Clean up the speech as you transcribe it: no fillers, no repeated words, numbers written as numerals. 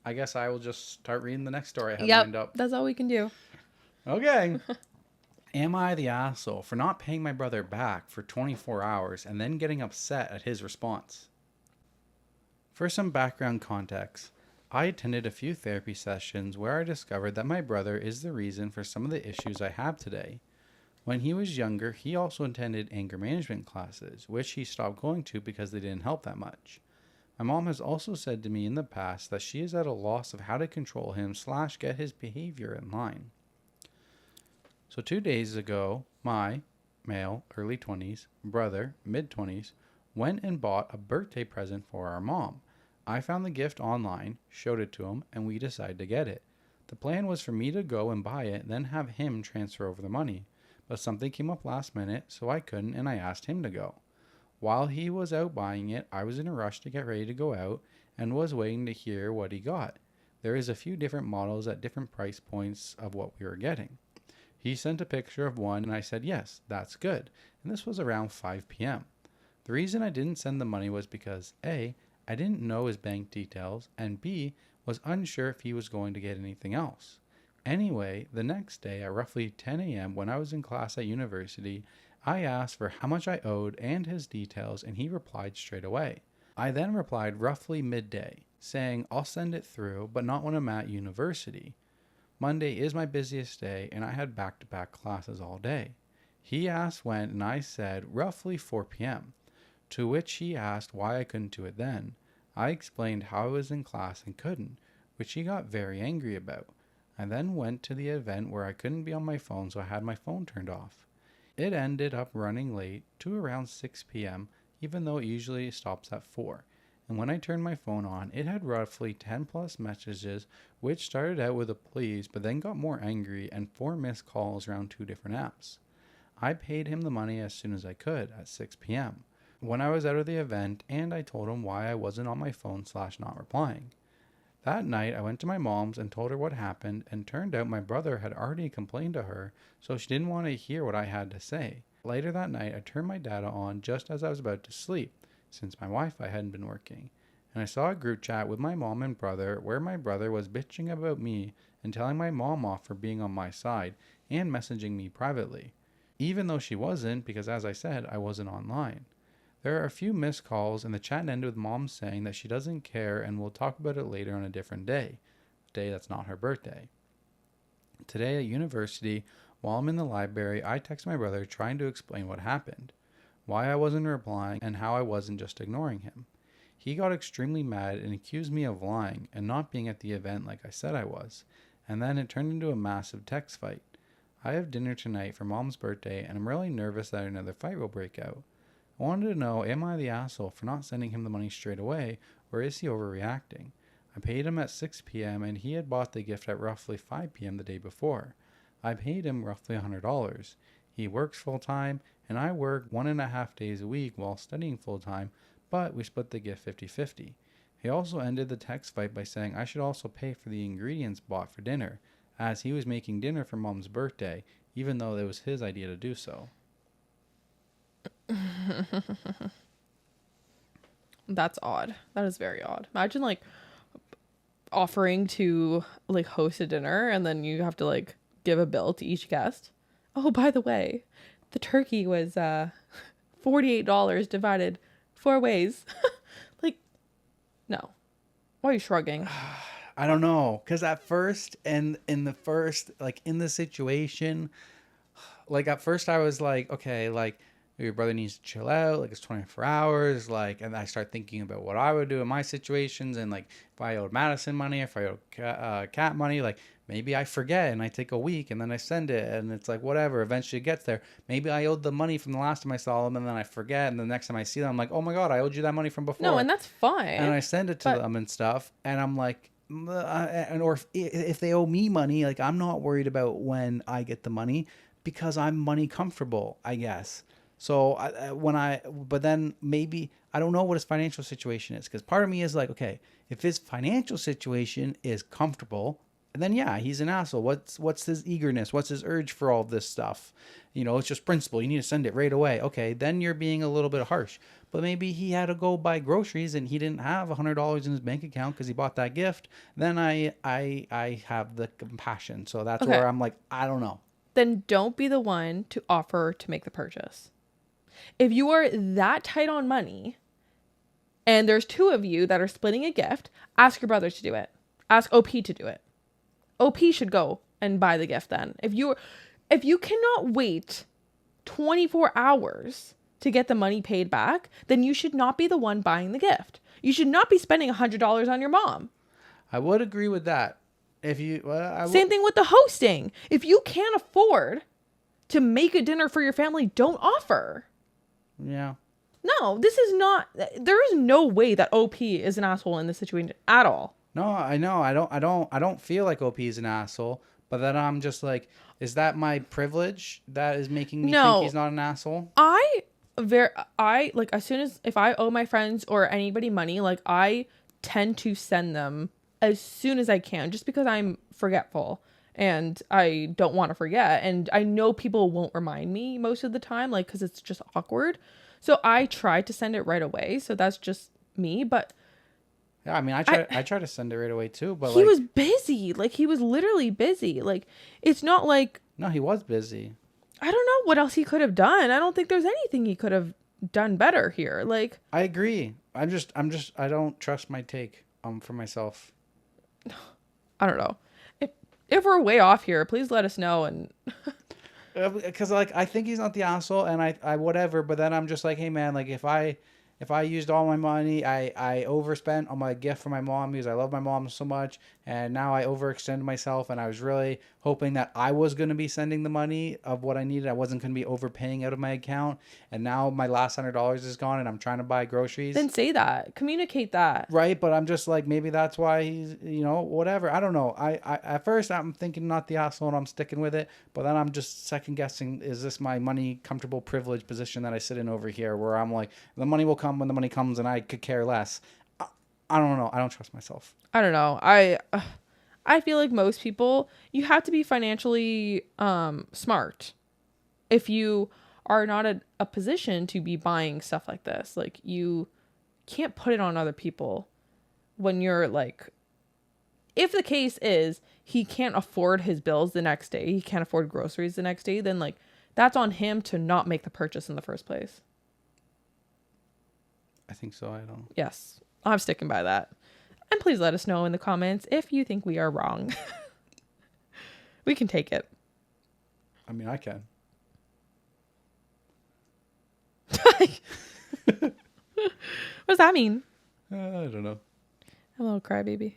I guess I will just start reading the next story I have Yep, lined up. that's all we can do. Okay. Am I the asshole for not paying my brother back for 24 hours and then getting upset at his response? For some background context, I attended a few therapy sessions where I discovered that my brother is the reason for some of the issues I have today. When he was younger, he also attended anger management classes, which he stopped going to because they didn't help that much. My mom has also said to me in the past that she is at a loss of how to control him / get his behavior in line. So 2 days ago, my male, early 20s, brother, mid 20s, went and bought a birthday present for our mom. I found the gift online, showed it to him, and we decided to get it. The plan was for me to go and buy it, then have him transfer over the money. But something came up last minute, so I couldn't, and I asked him to go. While he was out buying it, I was in a rush to get ready to go out and was waiting to hear what he got. There is a few different models at different price points of what we were getting. He sent a picture of one and I said, yes, that's good. And this was around 5 p.m. The reason I didn't send the money was because A, I didn't know his bank details, and B, was unsure if he was going to get anything else. Anyway, the next day at roughly 10 a.m. when I was in class at university, I asked for how much I owed and his details, and he replied straight away. I then replied roughly midday, saying I'll send it through, but not when I'm at university. Monday is my busiest day, and I had back-to-back classes all day. He asked when, and I said roughly 4 p.m., to which he asked why I couldn't do it then. I explained how I was in class and couldn't, which he got very angry about. I then went to the event where I couldn't be on my phone, so I had my phone turned off. It ended up running late to around 6 p.m., even though it usually stops at 4. And when I turned my phone on, it had roughly 10 plus messages, which started out with a please, but then got more angry and 4 missed calls around 2 different apps. I paid him the money as soon as I could at 6 p.m. when I was out of the event, and I told him why I wasn't on my phone / not replying. That night, I went to my mom's and told her what happened, and turned out my brother had already complained to her, so she didn't want to hear what I had to say. Later that night, I turned my data on just as I was about to sleep, since my Wi-Fi hadn't been working, and I saw a group chat with my mom and brother where my brother was bitching about me and telling my mom off for being on my side and messaging me privately, even though she wasn't, because as I said, I wasn't online. There are a few missed calls, and the chat ended with mom saying that she doesn't care and will talk about it later on a different day, a day that's not her birthday. Today at university, while I'm in the library, I text my brother trying to explain what happened, why I wasn't replying, and how I wasn't just ignoring him. He got extremely mad and accused me of lying and not being at the event like I said I was, and then it turned into a massive text fight. I have dinner tonight for mom's birthday, and I'm really nervous that another fight will break out. I wanted to know, am I the asshole for not sending him the money straight away, or is he overreacting? I paid him at 6 p.m. and he had bought the gift at roughly 5 p.m. the day before. I paid him roughly $100. He works full-time, and I work 1.5 days a week while studying full-time, but we split the gift 50-50. He also ended the text fight by saying I should also pay for the ingredients bought for dinner, as he was making dinner for mom's birthday, even though it was his idea to do so. That's odd. That is very odd. Imagine like offering to like host a dinner and then you have to like give a bill to each guest. Oh, by the way, the turkey was $48 divided 4 ways. Like, no. Why are you shrugging? I don't know, because at first, and in the situation, like at first I was like, okay, like your brother needs to chill out, like it's 24 hours, like, and I start thinking about what I would do in my situations, and like if I owed Madison money, if I owed Cat money, like maybe I forget and I take a week and then I send it, and it's like whatever, eventually it gets there. Maybe I owed the money from the last time I saw them, and then I forget, and the next time I see them, I'm like, oh my god, I owed you that money from before. No, and that's fine. And I send it to them and stuff, and I'm like, or if they owe me money, like I'm not worried about when I get the money because I'm money comfortable, I guess. So but then maybe I don't know what his financial situation is, because part of me is like, okay, if his financial situation is comfortable, then yeah, he's an asshole. What's his eagerness? What's his urge for all this stuff? You know, it's just principle. You need to send it right away. Okay, then you're being a little bit harsh. but maybe he had to go buy groceries and he didn't have $100 in his bank account because he bought that gift. Then I have the compassion. So that's Okay. where I'm like, I don't know. Then don't be the one to offer to make the purchase. If you are that tight on money and there's two of you that are splitting a gift, ask your brother to do it. Ask OP to do it. OP should go and buy the gift then. If you cannot wait 24 hours to get the money paid back, then you should not be the one buying the gift. You should not be spending $100 on your mom. I would agree with that. If you Same thing with the hosting. If you can't afford to make a dinner for your family, don't offer. Yeah. No, this is not. There is no way that OP is an asshole in this situation at all. No, I know. I don't feel like OP is an asshole, but then I'm just like, is that my privilege that is making me think he's not an asshole? I like as soon as if I owe my friends or anybody money, like I tend to send them as soon as I can, just because I'm forgetful and I don't want to forget, and I know people won't remind me most of the time, like because it's just awkward. So I try to send it right away. So that's just me, but. Yeah, I mean, I try to send it right away too, but he was busy. Like he was literally busy. Like it's not like. No, he was busy. I don't know what else he could have done. I don't think there's anything he could have done better here. Like I agree. I don't trust my take for myself. I don't know. If we're way off here, please let us know. And because like I think he's not the asshole, and I whatever. But then I'm just like, hey man, like if I used all my money, I overspent on my gift for my mom because I love my mom so much, and now I overextended myself, and I was really hoping that I was going to be sending the money of what I needed. I wasn't going to be overpaying out of my account, and now my last $100 is gone, and I'm trying to buy groceries. Then say that. Communicate that. Right, but I'm just like, maybe that's why he's, whatever. I don't know. I at first I'm thinking not the asshole, and I'm sticking with it, but then I'm just second guessing, is this my money comfortable privilege position that I sit in over here, where I'm like, the money will come when the money comes, and I could care less. I don't know. I don't trust myself. I don't know. I feel like most people, you have to be financially smart if you are not in a position to be buying stuff like this. Like you can't put it on other people when you're like, if the case is he can't afford his bills the next day, he can't afford groceries the next day, then like that's on him to not make the purchase in the first place. I think so. I don't. Yes, I'm sticking by that. And please let us know in the comments if you think we are wrong. We can take it. I mean, I can. What does that mean? I don't know. A little crybaby.